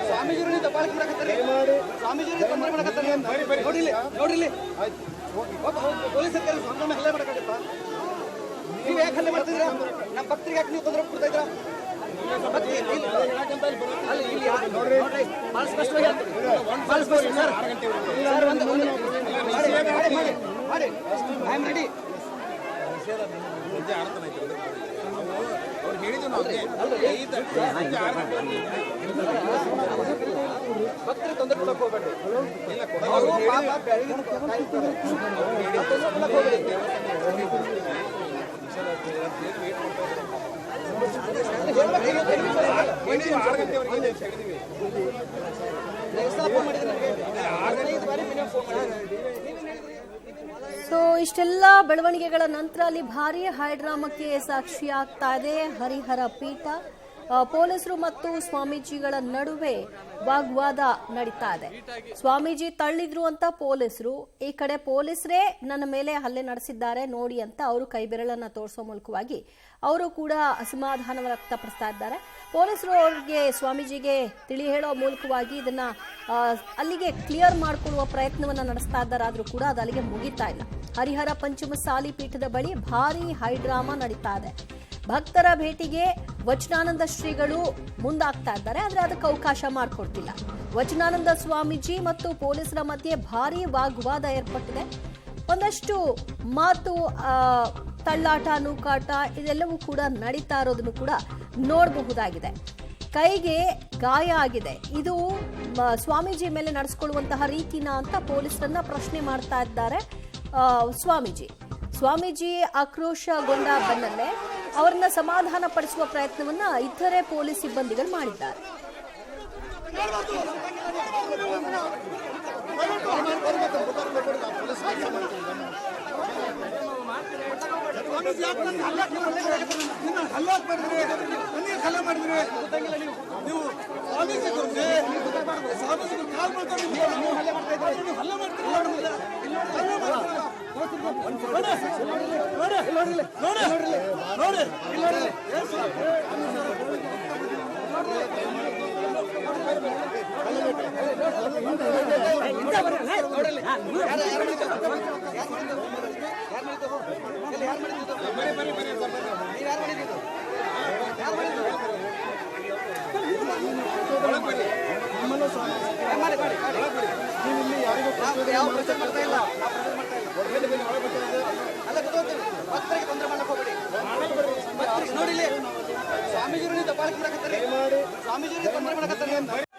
ಸ್ವಾಮೀಜಿ ದಬ್ಬಾಳಿಕೆ ಮಾಡಕತ್ತಾರೆ. ಸ್ವಾಮೀಜಿ ತೊಂದರೆ ಮಾಡಕತ್ತಾರೆ. ನೋಡಿಲ್ಲಿ ಪೊಲೀಸ್ ಸಂಪೂರ್ಣ ಹಲ್ಲೆ ಮಾಡಕ್ಕಾಗತ್ತಾ? ನೀವು ಯಾಕೆ ಹಲ್ಲೆ ಮಾಡ್ತಿದ್ದೀರಾ? ನಮ್ಮ ಭಕ್ತರಿಗೆ ಯಾಕೆ ನೀವು ತೊಂದರೆ ಕೊಡ್ತಾ ಇದ್ದೀರಾ? ಭಾಳ ಸ್ಪಷ್ಟವಾಗಿ ಮಾಡಿ ಐ ಆಮ್ ರೆಡಿ. ಭಕ್ತರಿಗೆ ತೊಂದರೆ ಕೊಡಕ್ಕೆ ಹೋಗ್ಬೇಡಿ. ಸೊ ಇಷ್ಟೆಲ್ಲ ಬೆಳವಣಿಗೆಗಳ ನಂತರ ಅಲ್ಲಿ ಭಾರಿ ಹೈಡ್ರಾಮಕ್ಕೆ ಸಾಕ್ಷಿಯಾಗ್ತಾ ಇದೆ ಹರಿಹರ ಪೀಠ. ಪೊಲೀಸರು ಮತ್ತು ಸ್ವಾಮೀಜಿಗಳ ನಡುವೆ ವಾಗ್ವಾದ ನಡೀತಾ ಇದೆ. ಸ್ವಾಮೀಜಿ ತಳ್ಳಿದ್ರು ಅಂತ ಪೊಲೀಸರು, ಈ ಕಡೆ ಪೊಲೀಸರೇ ನನ್ನ ಮೇಲೆ ಹಲ್ಲೆ ನಡೆಸಿದ್ದಾರೆ ನೋಡಿ ಅಂತ ಅವರು ಕೈಬೆರಳನ್ನ ತೋರಿಸೋ ಮೂಲಕವಾಗಿ ಅವರು ಕೂಡ ಅಸಮಾಧಾನ ವ್ಯಕ್ತಪಡಿಸ್ತಾ ಇದ್ದಾರೆ. ಪೊಲೀಸರು ಅವರಿಗೆ ಸ್ವಾಮೀಜಿಗೆ ತಿಳಿ ಹೇಳೋ ಮೂಲಕವಾಗಿ ಇದನ್ನ ಅಲ್ಲಿಗೆ ಕ್ಲಿಯರ್ ಮಾಡಿಕೊಳ್ಳುವ ಪ್ರಯತ್ನವನ್ನ ನಡೆಸ್ತಾ ಇದ್ದಾರೆ. ಆದ್ರೂ ಕೂಡ ಅದು ಅಲ್ಲಿಗೆ ಮುಗಿತಾ ಇಲ್ಲ. ಹರಿಹರ ಪಂಚಮಸಾಲಿ ಪೀಠದ ಬಳಿ ಭಾರಿ ಹೈಡ್ರಾಮಾ ನಡೀತಾ ಇದೆ. ಭಕ್ತರ ಭೇಟಿಗೆ ವಚನಾನಂದ ಶ್ರೀಗಳು ಮುಂದಾಗ್ತಾ ಇದ್ದಾರೆ, ಆದ್ರೆ ಅದಕ್ಕೆ ಅವಕಾಶ ಮಾಡಿಕೊಡ್ತಿಲ್ಲ. ವಚನಾನಂದ ಸ್ವಾಮೀಜಿ ಮತ್ತು ಪೊಲೀಸರ ಮಧ್ಯೆ ಭಾರಿ ವಾಗ್ವಾದ ಏರ್ಪಟ್ಟಿದೆ. ಒಂದಷ್ಟು ಮಾತು, ತಳ್ಳಾಟ, ನೂಕಾಟ ಇದೆಲ್ಲವೂ ಕೂಡ ನಡೀತಾ ಇರೋದನ್ನು ಕೂಡ ನೋಡಬಹುದಾಗಿದೆ. ಕೈಗೆ ಗಾಯ ಆಗಿದೆ. ಇದು ಸ್ವಾಮೀಜಿ ಮೇಲೆ ನಡೆಸ್ಕೊಳ್ಳುವಂತಹ ರೀತಿನ ಅಂತ ಪೊಲೀಸರನ್ನ ಪ್ರಶ್ನೆ ಮಾಡ್ತಾ ಇದ್ದಾರೆ ಸ್ವಾಮೀಜಿ ಆಕ್ರೋಶಗೊಂಡ ಬೆನ್ನಲ್ಲೇ ಅವರನ್ನ ಸಮಾಧಾನ ಪಡಿಸುವ ಪ್ರಯತ್ನವನ್ನ ಇತರೆ ಪೊಲೀಸ್ ಸಿಬ್ಬಂದಿಗಳು ಮಾಡಿದ್ದಾರೆ. ಯಾವ ಪ್ರಚಾರ ಮಾಡ್ತಾ ಇಲ್ಲ. ಭಕ್ತರಿಗೆ ತೊಂದರೆ ಮಾಡಕ್ಕೆ ಹೋಗ್ಬೇಡಿ. ನೋಡಿಲ್ಲಿ ಸ್ವಾಮೀಜಿ ದಬ್ಬಾಳಿಕೆ ಮಾಡಕತ್ತಾರೆ. ಸ್ವಾಮೀಜಿ ತೊಂದರೆ ಮಾಡಕತ್ತಾರೆ.